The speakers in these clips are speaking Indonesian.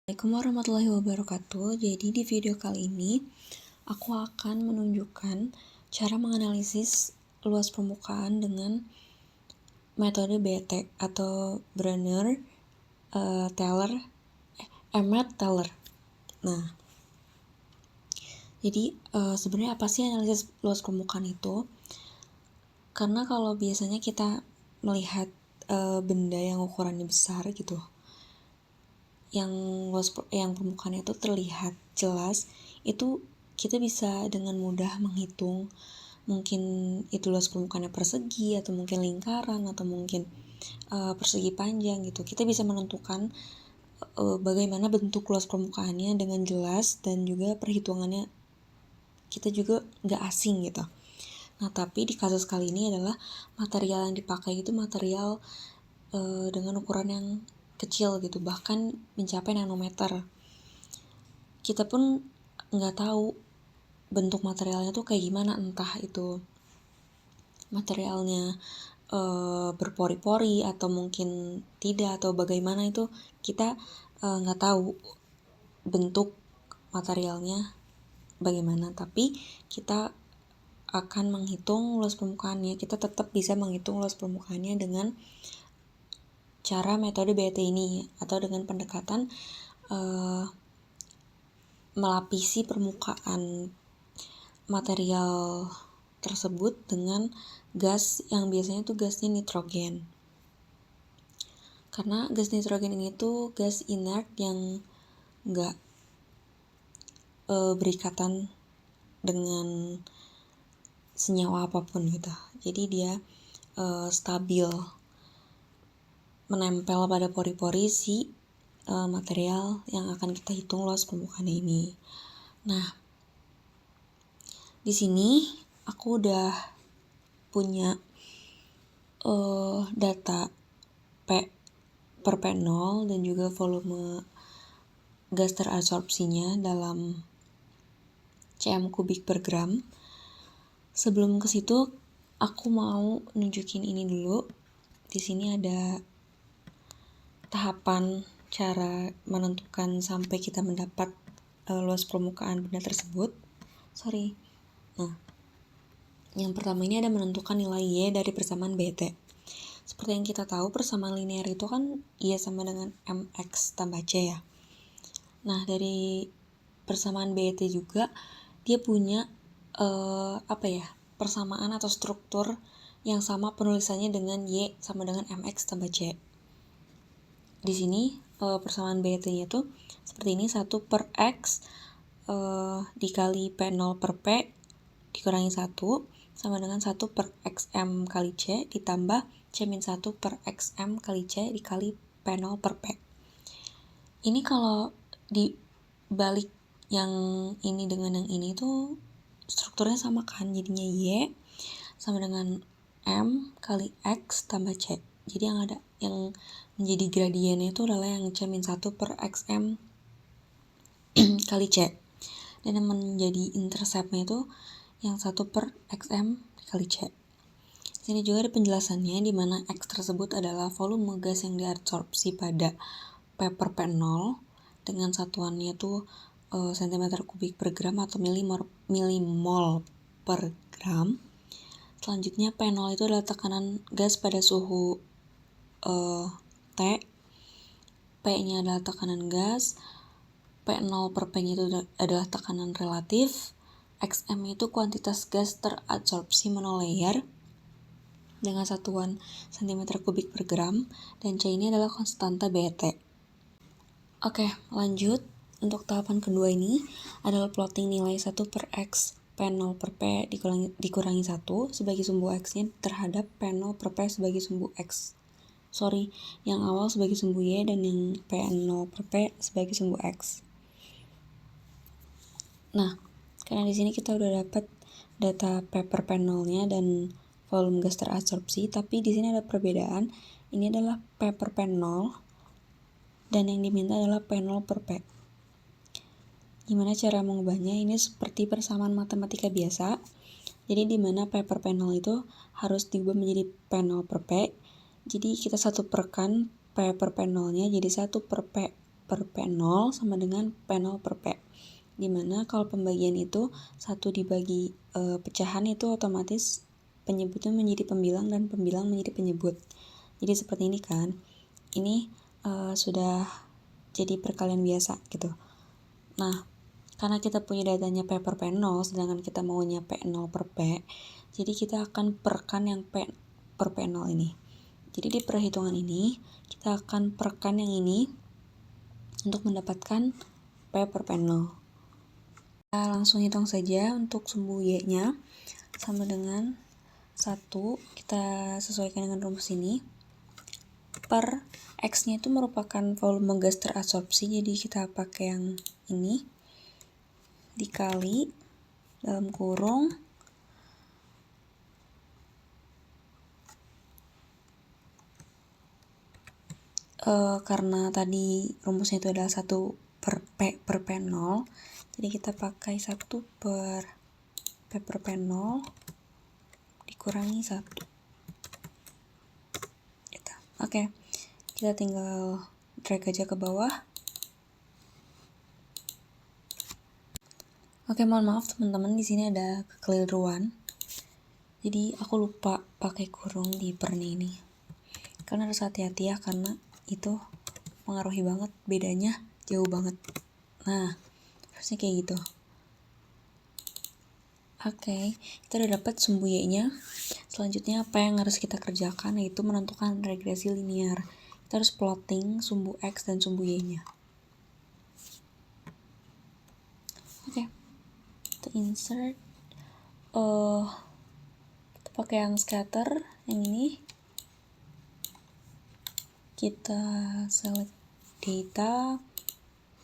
Assalamualaikum warahmatullahi wabarakatuh. Jadi di video kali ini aku akan menunjukkan cara menganalisis luas permukaan dengan metode BT atau Brenner, Teller, Emmett Teller. Nah, jadi sebenarnya apa sih analisis luas permukaan itu? Karena kalau biasanya kita melihat benda yang ukurannya besar gitu, yang permukaannya itu terlihat jelas, itu kita bisa dengan mudah menghitung mungkin itu luas permukaannya persegi atau mungkin lingkaran atau mungkin persegi panjang gitu. Kita bisa menentukan bagaimana bentuk luas permukaannya dengan jelas, dan juga perhitungannya kita juga nggak asing gitu. Nah, tapi di kasus kali ini adalah material yang dipakai itu material dengan ukuran yang kecil gitu, bahkan mencapai nanometer. Kita pun nggak tahu bentuk materialnya tuh kayak gimana, entah itu materialnya berpori-pori atau mungkin tidak, atau bagaimana, itu kita nggak tahu bentuk materialnya bagaimana. Tapi kita akan menghitung luas permukaannya. Kita tetap bisa menghitung luas permukaannya dengan cara metode BT ini, atau dengan pendekatan melapisi permukaan material tersebut dengan gas yang biasanya tuh gasnya nitrogen. Karena gas nitrogen ini tuh gas inert yang nggak berikatan dengan senyawa apapun gitu. Jadi dia stabil, menempel pada pori-pori si material yang akan kita hitung luas permukaan ini. Nah, di sini aku udah punya data P per P0 dan juga volume gas terabsorpsinya dalam cm kubik per gram. Sebelum ke situ, aku mau nunjukin ini dulu. Di sini ada tahapan cara menentukan sampai kita mendapat luas permukaan benda tersebut. Nah, yang pertama ini ada menentukan nilai Y dari persamaan BT. Seperti yang kita tahu, persamaan linear itu kan Y sama dengan MX tambah C ya. Nah, dari persamaan BT juga dia punya persamaan atau struktur yang sama penulisannya dengan Y sama dengan MX tambah C. Di sini persamaan BT-nya tuh seperti ini, 1 per X dikali P0 per P dikurangi 1 sama dengan 1 per XM kali C ditambah C-1 per XM kali C dikali P0 per P. Ini kalau dibalik yang ini dengan yang ini tuh strukturnya sama kan, jadinya Y sama dengan M kali X tambah C. Jadi yang menjadi gradiennya itu adalah yang C-1 per XM kali C. Dan yang menjadi interceptnya itu yang 1 per XM kali C. Sini juga ada penjelasannya, di mana X tersebut adalah volume gas yang diabsorpsi pada P per P0 dengan satuannya itu cm kubik per gram atau milimol per gram. Selanjutnya P0 itu adalah tekanan gas pada suhu T. P-nya adalah tekanan gas. P0 per P-nya itu adalah tekanan relatif. XM itu kuantitas gas terabsorpsi monolayer dengan satuan cm kubik per gram, dan C ini adalah konstanta BT. Oke, lanjut. Untuk tahapan kedua ini adalah plotting nilai 1 per X P0 per P dikurangi 1 sebagai sumbu X-nya terhadap P0 per P sebagai sumbu X. Yang awal sebagai sumbu Y dan yang P0 per P sebagai sumbu X. Nah, karena di sini kita udah dapat data P per P0-nya dan volume gas terabsorpsi, tapi di sini ada perbedaan. Ini adalah P per P0 dan yang diminta adalah P0 per P. Gimana cara mengubahnya? Ini seperti persamaan matematika biasa. Jadi di mana P per P0 itu harus diubah menjadi P0 per P. Jadi kita satu perkan P per P0-nya jadi 1 per P per P0 sama dengan P0 per P. Dimana kalau pembagian itu 1 dibagi pecahan itu otomatis penyebutnya menjadi pembilang dan pembilang menjadi penyebut. Jadi seperti ini kan. Ini sudah jadi perkalian biasa gitu. Nah, karena kita punya datanya P per P0, sedangkan kita maunya P0 per P, jadi kita akan perkan yang P per P0 ini. Jadi di perhitungan ini, kita akan perkan yang ini untuk mendapatkan P per P0. Kita langsung hitung saja untuk sumbu Y-nya, sama dengan 1, kita sesuaikan dengan rumus ini, per X-nya itu merupakan volume gas terabsorpsi, jadi kita pakai yang ini, dikali dalam kurung karena tadi rumusnya itu adalah 1 per P per P0, jadi kita pakai 1 per P per P0 dikurangi 1 gitu. Oke, kita tinggal drag aja ke bawah. Oke, mohon maaf teman-teman, di sini ada kekeliruan. Jadi aku lupa pakai kurung di pernya ini. Karena harus hati-hati ya, karena itu mengaruhi banget, bedanya jauh banget. Nah, harusnya kayak gitu. Oke, kita udah dapat sumbu Y-nya. Selanjutnya apa yang harus kita kerjakan, yaitu menentukan regresi linear. Kita harus plotting sumbu X dan sumbu Y-nya. Oke, kita insert. Kita pakai yang scatter, yang ini. Kita select data,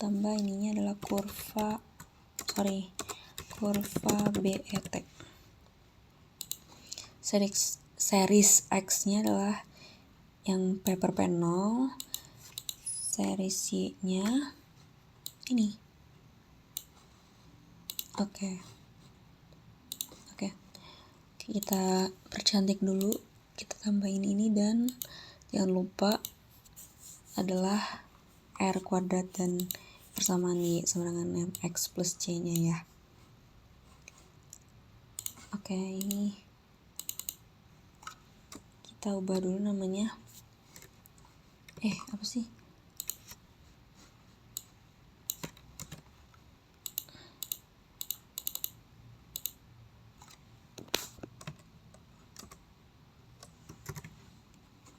tambah ininya adalah kurva BET. Series X-nya adalah yang P per P0, series Y-nya ini. Oke, kita percantik dulu, kita tambahin ini, dan jangan lupa adalah R kuadrat dan persamaan Y sama dengan MX plus C-nya ya. Oke, ini kita ubah dulu namanya. Apa sih?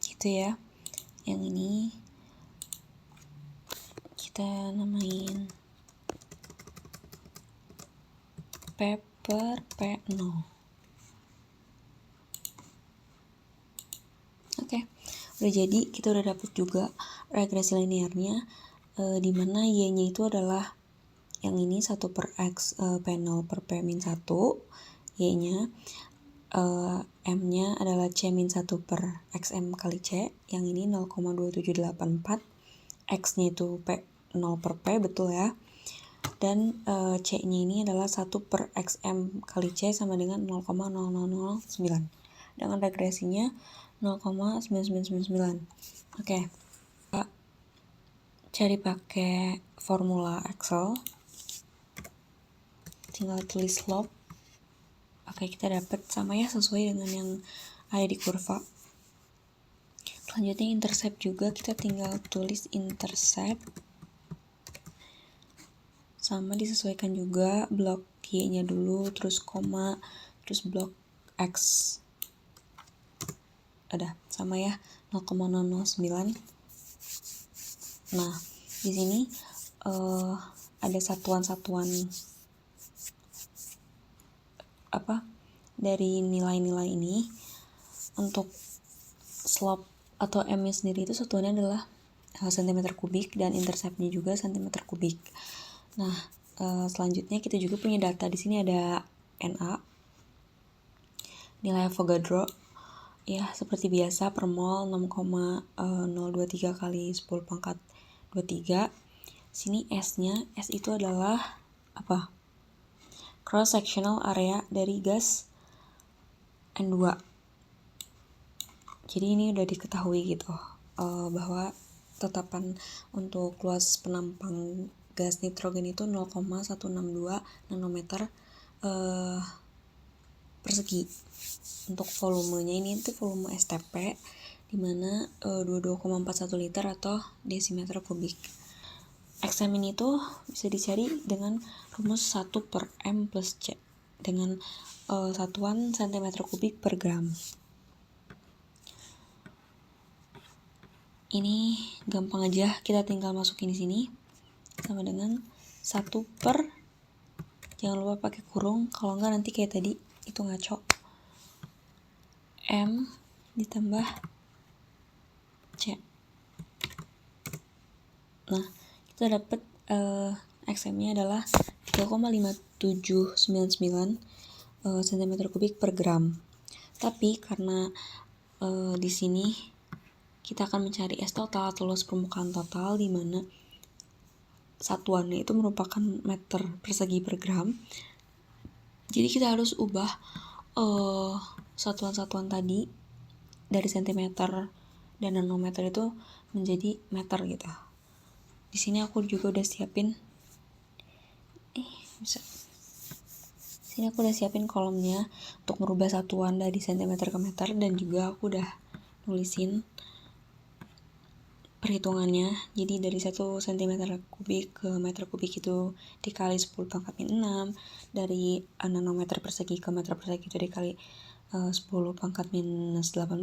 Gitu ya. Yang ini kita namain P per P0. Oke, udah jadi, kita udah dapet juga regresi linearnya, dimana Y-nya itu adalah yang ini 1 per X P0 per P-1, Y-nya, M-nya adalah C-1 per XM kali C, yang ini 0,2784, X-nya itu P0 per P, betul ya, dan C-nya ini adalah 1 per XM kali C sama dengan 0,0009, dengan regresinya 0,9999. Oke, kita cari pakai formula Excel, tinggal tulis slope. Oke, kita dapat sama ya, sesuai dengan yang ada di kurva. Selanjutnya intercept juga, kita tinggal tulis intercept, sama disesuaikan juga blok Y-nya dulu, terus koma, terus blok X. Ada sama ya, 0,009. Nah, di sini ada satuan-satuan dari nilai-nilai ini. Untuk slope atau M-nya sendiri itu satuannya adalah cm kubik, dan interceptnya juga cm kubik. Nah, selanjutnya kita juga punya data. Di sini ada Na, nilai Avogadro. Ya, seperti biasa per mol 6,023 kali 10 pangkat 23. Sini S-nya, S itu adalah apa? Cross sectional area dari gas N2. Jadi ini udah diketahui gitu, bahwa tetapan untuk luas penampang gas nitrogen itu 0,162 nanometer persegi. Untuk volumenya ini itu volume STP, dimana 22,41 liter atau desimeter kubik. XM ini tuh bisa dicari dengan rumus 1 per M plus C dengan satuan cm kubik per gram. Ini gampang aja, kita tinggal masukin di sini sama dengan 1 per, jangan lupa pakai kurung, kalau enggak nanti kayak tadi itu ngaco, M ditambah C. Nah, kita dapat XM-nya adalah 3,5799 cm kubik per gram. Tapi karena di sini kita akan mencari S total atau luas permukaan total, di mana satuannya itu merupakan meter persegi per gram. Jadi kita harus ubah satuan-satuan tadi dari sentimeter dan nanometer itu menjadi meter gitu. Di sini aku juga udah siapin kolomnya untuk merubah satuan dari sentimeter ke meter, dan juga aku udah nulisin perhitungannya. Jadi dari 1 cm kubik ke meter kubik itu dikali 10 pangkat min 6, dari nanometer persegi ke meter persegi itu dikali 10 pangkat minus 18,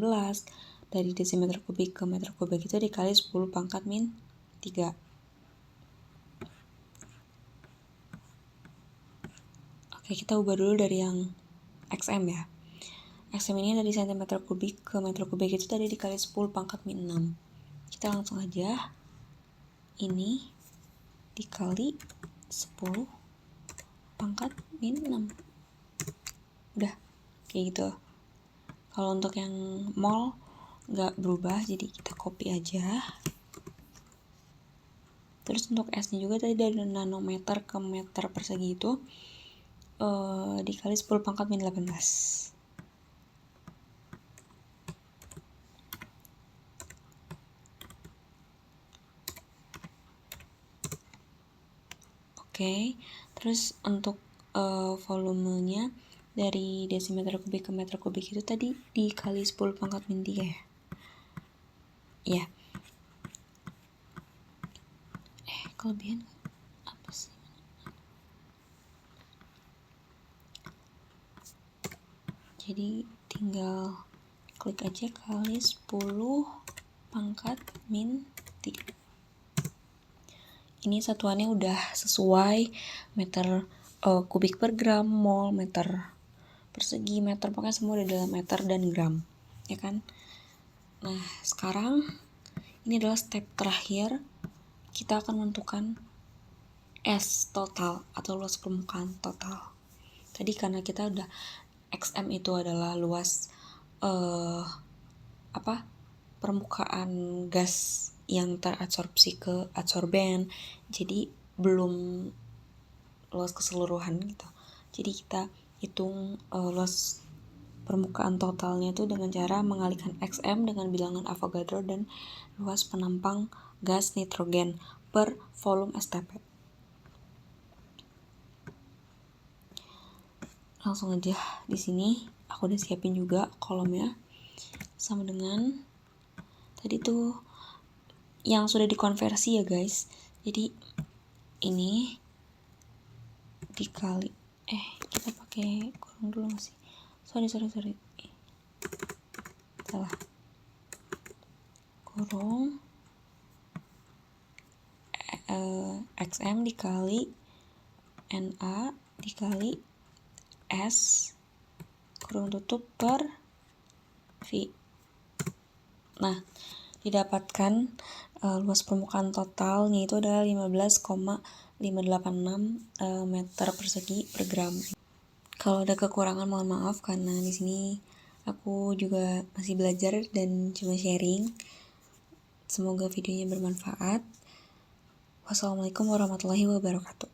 dari desimeter kubik ke meter kubik itu dikali 10 pangkat min 3. Oke, kita ubah dulu dari yang XM ya. XM ini dari cm kubik ke meter kubik itu tadi dikali 10 pangkat min 6. Kita langsung aja, ini dikali 10 pangkat min 6. Udah, kayak gitu. Kalau untuk yang mol nggak berubah, jadi kita copy aja. Terus untuk S-nya juga tadi dari nanometer ke meter persegi itu dikali 10 pangkat min 18. Oke, terus untuk volumenya dari desimeter kubik ke meter kubik itu tadi dikali 10 pangkat min 3 ya. Ya. Kelebihan apa sih? Jadi tinggal klik aja kali 10 pangkat min 3. Ini satuannya udah sesuai meter kubik per gram, mol, meter persegi, meter, pokoknya semua udah dalam meter dan gram, ya kan? Nah, sekarang ini adalah step terakhir, kita akan menentukan S total atau luas permukaan total. Tadi karena kita udah XM itu adalah luas permukaan gas yang terabsorpsi ke adsorben, jadi belum luas keseluruhan gitu. Jadi kita hitung luas permukaan totalnya itu dengan cara mengalihkan XM dengan bilangan Avogadro dan luas penampang gas nitrogen per volume STP. Langsung aja, di sini aku udah siapin juga kolomnya sama dengan tadi tuh yang sudah dikonversi ya guys. Jadi ini dikali kita pakai kurung dulu masih. Sorry. Salah. Kurung XM dikali NA dikali S kurung tutup per V. Nah, didapatkan luas permukaan totalnya itu adalah 15,586 meter persegi per gram. Kalau ada kekurangan mohon maaf, karena di sini aku juga masih belajar dan cuma sharing. Semoga videonya bermanfaat. Wassalamualaikum warahmatullahi wabarakatuh.